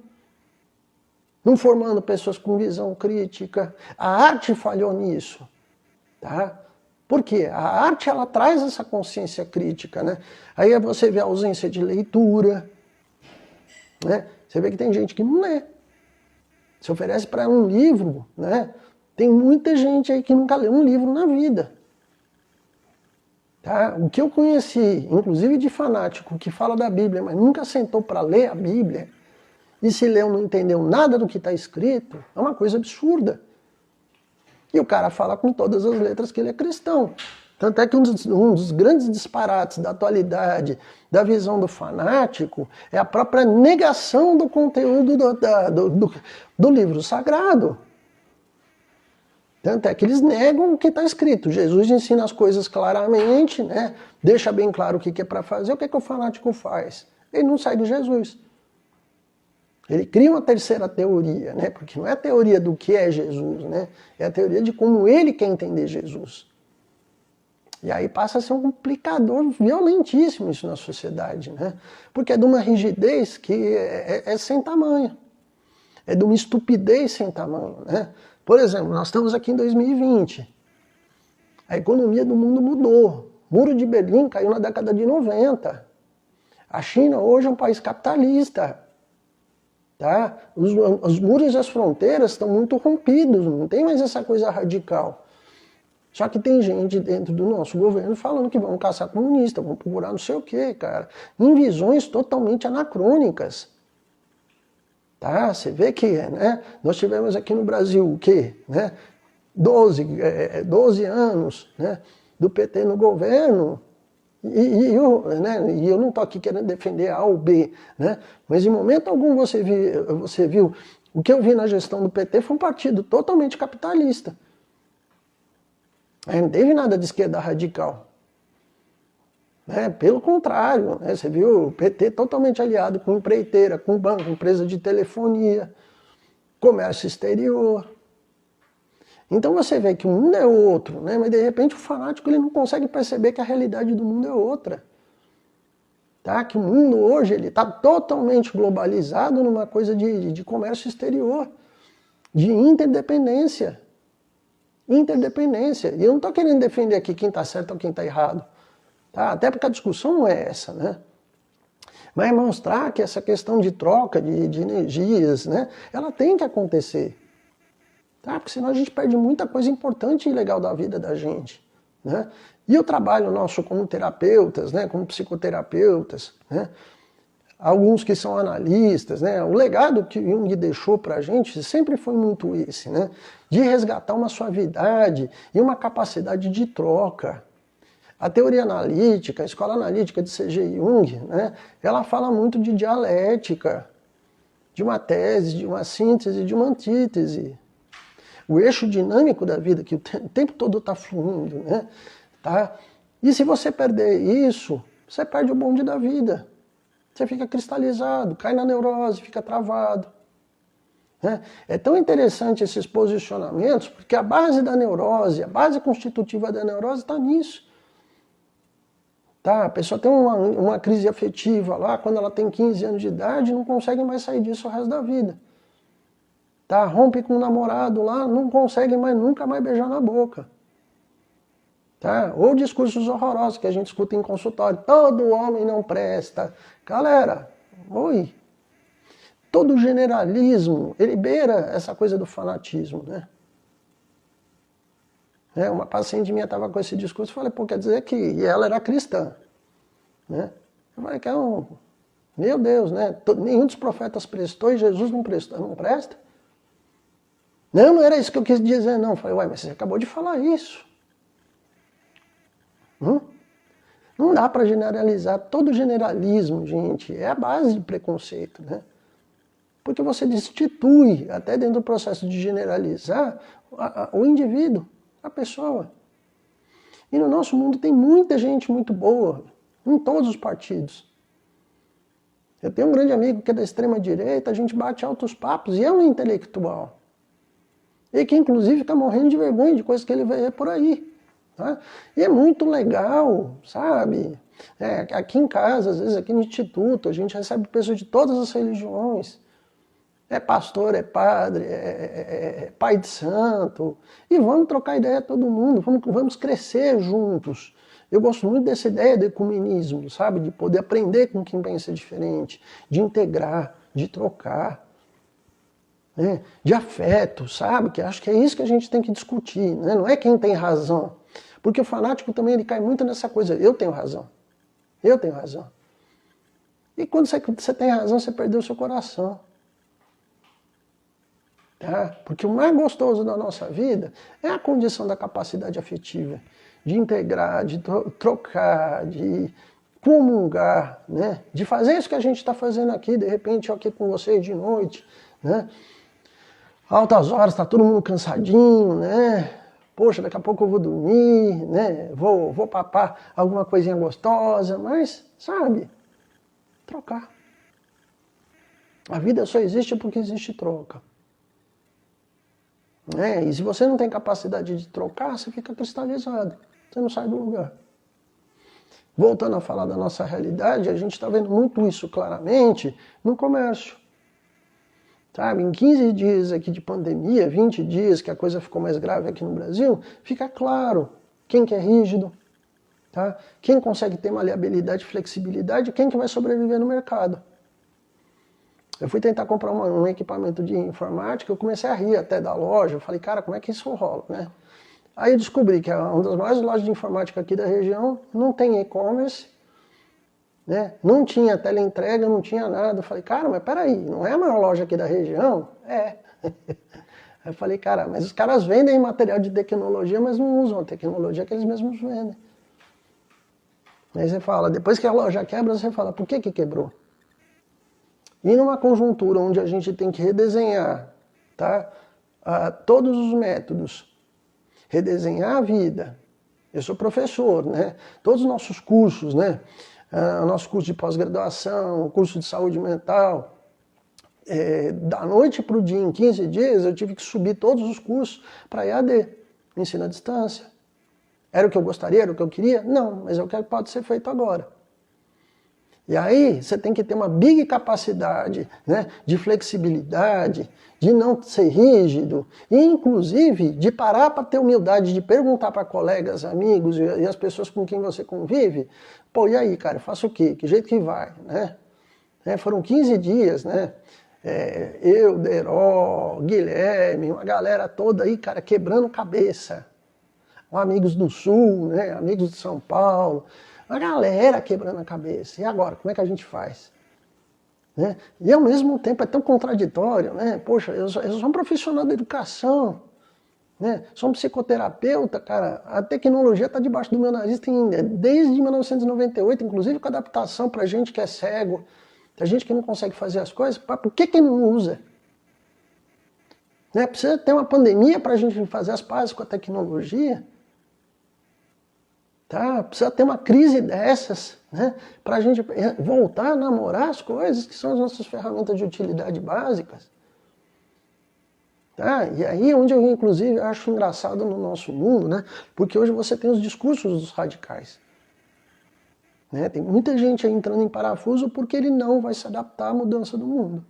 Speaker 2: não formando pessoas com visão crítica. A arte falhou nisso. Tá? Por quê? A arte ela traz essa consciência crítica, né? Aí você vê a ausência de leitura, né? Você vê que tem gente que não lê. Se oferece para um livro, né? Tem muita gente aí que nunca leu um livro na vida. Tá? O que eu conheci, inclusive de fanático, que fala da Bíblia, mas nunca sentou para ler a Bíblia, e se leu não entendeu nada do que está escrito, é uma coisa absurda. E o cara fala com todas as letras que ele é cristão. Tanto é que um dos grandes disparates da atualidade, da visão do fanático, é a própria negação do conteúdo do livro sagrado. Tanto é que eles negam o que está escrito. Jesus ensina as coisas claramente, né? Deixa bem claro o que é para fazer. O que o fanático faz? Ele não sai de Jesus. Ele cria uma terceira teoria, né? Porque não é a teoria do que é Jesus, né? É a teoria de como ele quer entender Jesus. E aí passa a ser um complicador violentíssimo isso na sociedade, né? Porque é de uma rigidez que é sem tamanho. É de uma estupidez sem tamanho, né? Por exemplo, nós estamos aqui em 2020. A economia do mundo mudou. O Muro de Berlim caiu na década de 90. A China hoje é um país capitalista. Tá? Os muros e as fronteiras estão muito rompidos, não tem mais essa coisa radical. Só que tem gente dentro do nosso governo falando que vão caçar comunista, vão procurar não sei o quê, cara. Em visões totalmente anacrônicas. Tá? Você vê que né, nós tivemos aqui no Brasil o quê? Né? 12 anos né, do PT no governo. E eu não estou aqui querendo defender A ou B, né? Mas em momento algum você viu, o que eu vi na gestão do PT foi um partido totalmente capitalista. Não teve nada de esquerda radical. Né? Pelo contrário, né? Você viu o PT totalmente aliado com empreiteira, com banco, empresa de telefonia, comércio exterior. Então você vê que o mundo é outro, né? Mas de repente o fanático ele não consegue perceber que a realidade do mundo é outra. Tá? Que o mundo hoje está totalmente globalizado numa coisa de comércio exterior, de interdependência. Interdependência. E eu não estou querendo defender aqui quem está certo ou quem está errado. Tá? Até porque a discussão não é essa, né? Mas mostrar que essa questão de troca de energias, né? Ela tem que acontecer. tá? Porque senão a gente perde muita coisa importante e legal da vida da gente, né? E o trabalho nosso como terapeutas, né, como psicoterapeutas, né, alguns que são analistas, né, o legado que Jung deixou para a gente sempre foi muito esse, né, de resgatar uma suavidade e uma capacidade de troca. A teoria analítica, a escola analítica de C.G. Jung, né, ela fala muito de dialética, de uma tese, de uma síntese, de uma antítese. O eixo dinâmico da vida, que o tempo todo está fluindo, né? Tá? E se você perder isso, você perde o bonde da vida. Você fica cristalizado, cai na neurose, fica travado. Né? É tão interessante esses posicionamentos, porque a base da neurose, a base constitutiva da neurose está nisso. Tá? A pessoa tem uma crise afetiva lá, quando ela tem 15 anos de idade, não consegue mais sair disso o resto da vida. Tá? Rompe com um namorado lá, não consegue mais, nunca mais beijar na boca. Tá? Ou discursos horrorosos que a gente escuta em consultório. Todo homem não presta. Galera, oi. Todo generalismo, ele beira essa coisa do fanatismo, né? Uma paciente minha estava com esse discurso, eu falei, pô, quer dizer que... E ela era cristã, né? Eu falei, que meu Deus, né? Nenhum dos profetas prestou e Jesus não prestou, não presta? Não era isso que eu quis dizer, não. Eu falei, ué, mas você acabou de falar isso. Não dá para generalizar. Todo generalismo, gente, é a base de preconceito, né? Porque você destitui, até dentro do processo de generalizar, o indivíduo, a pessoa. E no nosso mundo tem muita gente muito boa, em todos os partidos. Eu tenho um grande amigo que é da extrema-direita, a gente bate altos papos, e é um intelectual. E que, inclusive, está morrendo de vergonha de coisas que ele vê por aí. Tá? E é muito legal, sabe? Aqui em casa, às vezes aqui no instituto, a gente recebe pessoas de todas as religiões. É pastor, é padre, é pai de santo. E vamos trocar ideia todo mundo, vamos crescer juntos. Eu gosto muito dessa ideia do ecumenismo, sabe? De poder aprender com quem pensa diferente, de integrar, de trocar. Né? De afeto, sabe? Que acho que é isso que a gente tem que discutir, né? Não é quem tem razão. Porque o fanático também ele cai muito nessa coisa, eu tenho razão. Eu tenho razão. E quando você tem razão, você perdeu o seu coração. Tá? Porque o mais gostoso da nossa vida é a condição da capacidade afetiva, de integrar, de trocar, de comungar, né? De fazer isso que a gente está fazendo aqui, de repente eu aqui com vocês de noite, né? Altas horas, está todo mundo cansadinho, né? Poxa, daqui a pouco eu vou dormir, né? Vou papar alguma coisinha gostosa, mas, sabe, trocar. A vida só existe porque existe troca. E se você não tem capacidade de trocar, você fica cristalizado, você não sai do lugar. Voltando a falar da nossa realidade, a gente está vendo muito isso claramente no comércio. Sabe, em 15 dias aqui de pandemia, 20 dias que a coisa ficou mais grave aqui no Brasil, fica claro quem que é rígido, tá? Quem consegue ter maleabilidade e flexibilidade, quem que vai sobreviver no mercado. Eu fui tentar comprar um equipamento de informática, eu comecei a rir até da loja, eu falei, cara, como é que isso rola, né? Aí eu descobri que uma das maiores lojas de informática aqui da região não tem e-commerce, né? Não tinha teleentrega, não tinha nada. Eu falei, cara, mas peraí, não é a maior loja aqui da região? É. Aí eu falei, cara, mas os caras vendem material de tecnologia, mas não usam a tecnologia que eles mesmos vendem. Aí você fala, depois que a loja quebra, você fala, por que quebrou? E numa conjuntura onde a gente tem que redesenhar, tá? Todos os métodos, redesenhar a vida. Eu sou professor, né? Todos os nossos cursos, né? O nosso curso de pós-graduação, o curso de saúde mental. Da noite para o dia, em 15 dias, eu tive que subir todos os cursos para EAD, ensino à distância. Era o que eu gostaria, era o que eu queria? Não, mas é o que pode ser feito agora. E aí você tem que ter uma big capacidade, né, de flexibilidade, de não ser rígido, e inclusive de parar para ter humildade de perguntar para colegas, amigos e as pessoas com quem você convive, pô, e aí, cara, eu faço o quê? Que jeito que vai? Né? Foram 15 dias, né? eu, Deró, Guilherme, uma galera toda aí, cara, quebrando cabeça. Amigos do Sul, né? Amigos de São Paulo, uma galera quebrando a cabeça. E agora, como é que a gente faz? Né? E ao mesmo tempo é tão contraditório, né? Poxa, eu sou um profissional da educação, né? Sou um psicoterapeuta, cara. A tecnologia está debaixo do meu nariz desde 1998, inclusive com adaptação para gente que é cego, pra gente que não consegue fazer as coisas. Por que não usa? Né? Precisa ter uma pandemia para a gente fazer as pazes com a tecnologia. Tá? Precisa ter uma crise dessas, né? Para a gente voltar a namorar as coisas que são as nossas ferramentas de utilidade básicas. Tá? E aí onde eu, inclusive, acho engraçado no nosso mundo, né? Porque hoje você tem os discursos dos radicais. Né? Tem muita gente aí entrando em parafuso porque ele não vai se adaptar à mudança do mundo.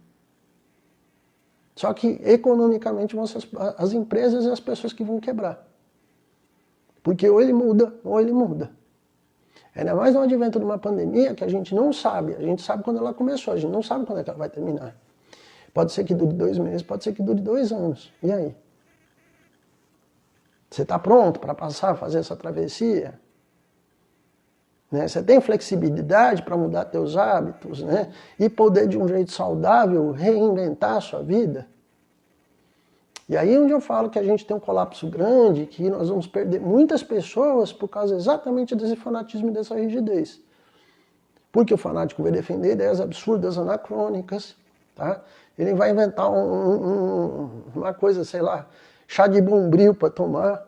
Speaker 2: Só que, economicamente, vão ser as empresas e as pessoas que vão quebrar. Porque ou ele muda, ou ele muda. Ainda mais no advento de uma pandemia que a gente não sabe. A gente sabe quando ela começou, a gente não sabe quando é que ela vai terminar. Pode ser que dure 2 meses, pode ser que dure 2 anos. E aí? Você está pronto para passar a fazer essa travessia? Né? Você tem flexibilidade para mudar teus hábitos, né? E poder, de um jeito saudável, reinventar a sua vida? E aí onde eu falo que a gente tem um colapso grande, que nós vamos perder muitas pessoas por causa exatamente desse fanatismo e dessa rigidez. Porque o fanático vai defender ideias absurdas, anacrônicas, tá? Ele vai inventar uma coisa, sei lá, chá de bombril para tomar,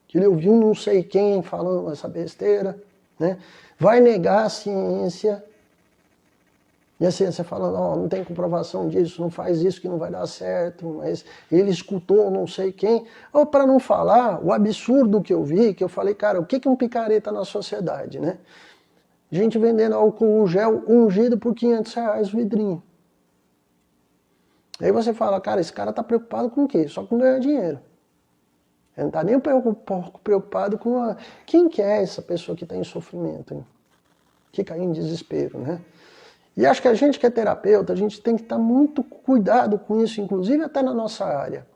Speaker 2: que ele ouviu não sei quem falando essa besteira, né? Vai negar a ciência. E a ciência falando, não tem comprovação disso, não faz isso que não vai dar certo, mas ele escutou não sei quem. Ou para não falar o absurdo que eu vi, que eu falei, cara, o que é um picareta na sociedade, né? Gente vendendo álcool gel ungido por R$500 o vidrinho. Aí você fala, cara, esse cara tá preocupado com o quê? Só com ganhar dinheiro. Ele não tá nem preocupado com quem que é essa pessoa que está em sofrimento, hein? Que cai em desespero, né? E acho que a gente que é terapeuta, a gente tem que estar muito cuidado com isso, inclusive até na nossa área.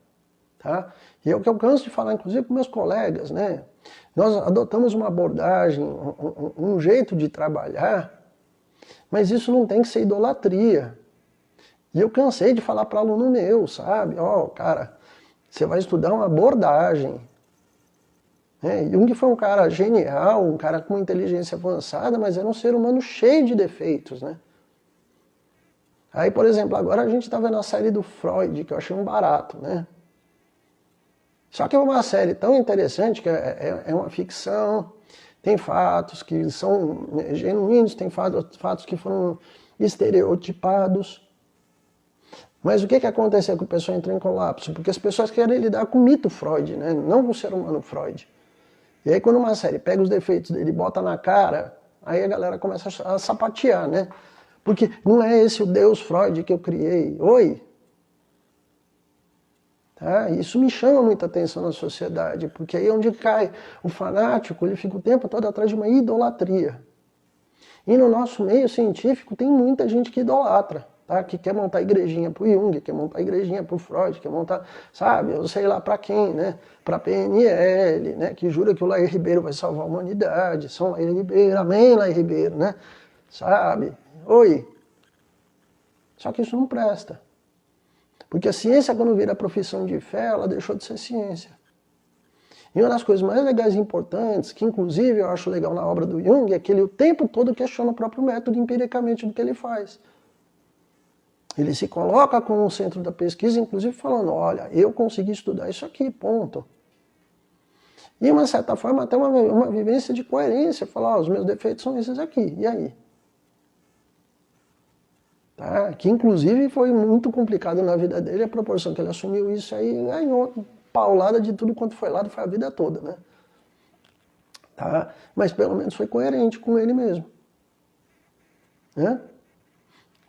Speaker 2: Tá? E é o que eu canso de falar, inclusive, com meus colegas, né? Nós adotamos uma abordagem, um jeito de trabalhar, mas isso não tem que ser idolatria. E eu cansei de falar para aluno meu, sabe? Cara, você vai estudar uma abordagem. Jung foi um cara genial, um cara com uma inteligência avançada, mas era um ser humano cheio de defeitos, né? Aí, por exemplo, agora a gente está vendo a série do Freud, que eu achei um barato, né? Só que é uma série tão interessante, que é uma ficção, tem fatos que são genuínos, tem fatos que foram estereotipados. Mas o que aconteceu que o pessoal entrou em colapso? Porque as pessoas querem lidar com o mito Freud, né? Não com o ser humano Freud. E aí quando uma série pega os defeitos dele e bota na cara, aí a galera começa a sapatear, né? Porque não é esse o Deus Freud que eu criei. Oi? Tá? Isso me chama muita atenção na sociedade, porque aí onde cai o fanático, ele fica o tempo todo atrás de uma idolatria. E no nosso meio científico tem muita gente que idolatra, tá? Que quer montar igrejinha pro Jung, quer montar igrejinha pro Freud, quer montar, sabe, eu sei lá para quem, né? Pra PNL, né? Que jura que o Lair Ribeiro vai salvar a humanidade, São Lair Ribeiro, amém Lair Ribeiro, né? Sabe? Oi. Só que isso não presta. Porque a ciência, quando vira profissão de fé, ela deixou de ser ciência. E uma das coisas mais legais e importantes, que inclusive eu acho legal na obra do Jung, é que ele o tempo todo questiona o próprio método empiricamente do que ele faz. Ele se coloca como o centro da pesquisa, inclusive falando, olha, eu consegui estudar isso aqui, ponto. E, de uma certa forma, até uma vivência de coerência, falar, os meus defeitos são esses aqui, e aí? Tá? Que inclusive foi muito complicado na vida dele, a proporção que ele assumiu isso aí, ganhou paulada de tudo quanto foi lá, foi a vida toda, né? Tá? Mas pelo menos foi coerente com ele mesmo. Né?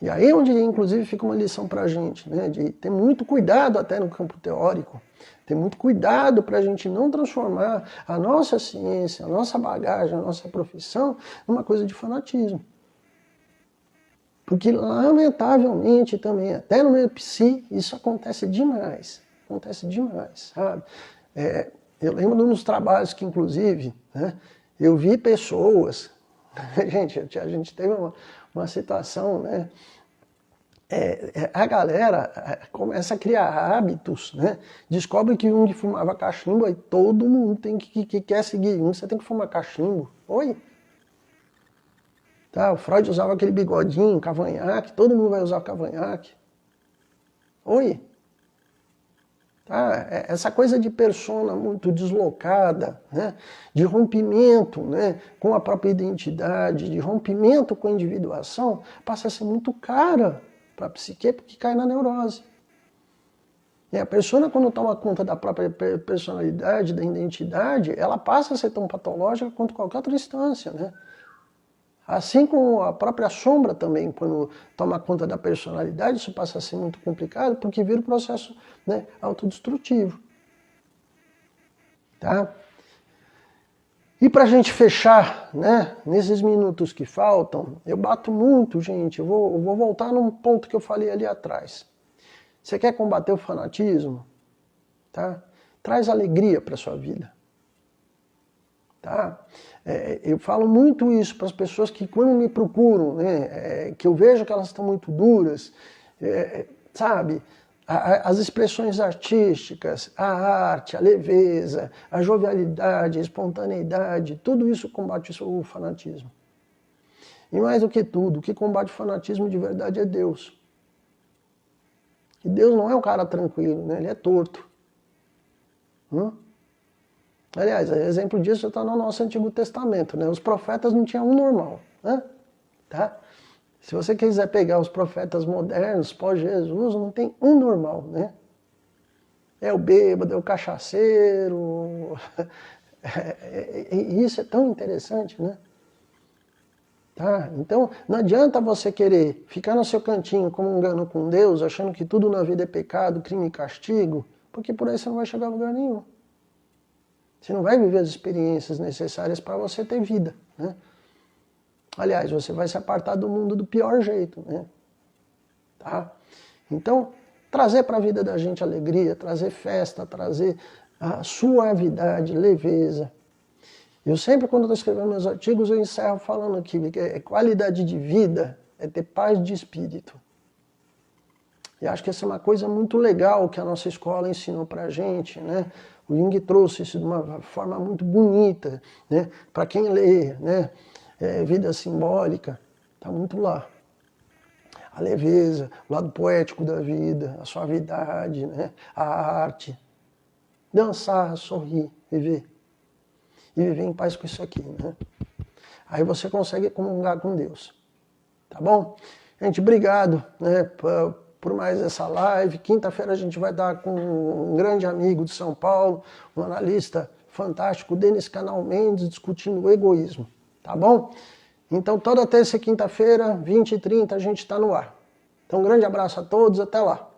Speaker 2: E aí onde inclusive fica uma lição pra gente, né? De ter muito cuidado até no campo teórico, ter muito cuidado pra gente não transformar a nossa ciência, a nossa bagagem, a nossa profissão numa coisa de fanatismo. Porque, lamentavelmente, também, até no meio psi, isso acontece demais. Acontece demais, sabe? Eu lembro de uns trabalhos que, inclusive, né, eu vi pessoas... Gente, a gente teve uma situação, né? A galera começa a criar hábitos, né? Descobre que um que fumava cachimbo, aí todo mundo que quer seguir você tem que fumar cachimbo. Oi? Tá, o Freud usava aquele bigodinho, cavanhaque, todo mundo vai usar cavanhaque. Oi? Tá, essa coisa de persona muito deslocada, né? De rompimento, né? Com a própria identidade, de rompimento com a individuação, passa a ser muito cara para a psique, porque cai na neurose. E a persona, quando toma conta da própria personalidade, da identidade, ela passa a ser tão patológica quanto qualquer outra instância, né? Assim como a própria sombra também, quando toma conta da personalidade, isso passa a ser muito complicado, porque vira um processo, né, autodestrutivo. Tá? E para a gente fechar, né, nesses minutos que faltam, eu bato muito, gente, eu vou voltar num ponto que eu falei ali atrás. Você quer combater o fanatismo? Tá? Traz alegria para a sua vida. Tá? Eu falo muito isso para as pessoas que quando me procuram, né, que eu vejo que elas estão muito duras, sabe? As expressões artísticas, a arte, a leveza, a jovialidade, a espontaneidade, tudo isso combate o fanatismo. E mais do que tudo, o que combate o fanatismo de verdade é Deus. E Deus não é um cara tranquilo, né? Ele é torto. Aliás, exemplo disso está no nosso Antigo Testamento, né? Os profetas não tinham um normal, né? Tá? Se você quiser pegar os profetas modernos, pós-Jesus, não tem um normal, né? É o bêbado, é o cachaceiro. E isso é tão interessante, né? Tá? Então, não adianta você querer ficar no seu cantinho comungando com Deus, achando que tudo na vida é pecado, crime e castigo, porque por aí você não vai chegar a lugar nenhum. Você não vai viver as experiências necessárias para você ter vida, né? Aliás, você vai se apartar do mundo do pior jeito, né? Tá? Então, trazer para a vida da gente alegria, trazer festa, trazer a suavidade, leveza. Eu sempre, quando estou escrevendo meus artigos, eu encerro falando aqui que qualidade de vida é ter paz de espírito. E acho que essa é uma coisa muito legal que a nossa escola ensinou para a gente, né? O Jung trouxe isso de uma forma muito bonita, né? Para quem lê, né? Vida simbólica, está muito lá. A leveza, o lado poético da vida, a suavidade, né? A arte. Dançar, sorrir, viver. E viver em paz com isso aqui, né? Aí você consegue comungar com Deus. Tá bom? Gente, obrigado, né, por mais essa live. Quinta-feira a gente vai estar com um grande amigo de São Paulo, um analista fantástico, Denis Canal Mendes, discutindo o egoísmo. Tá bom? Então, toda terça e quinta-feira, 20h30, a gente está no ar. Então, um grande abraço a todos, até lá.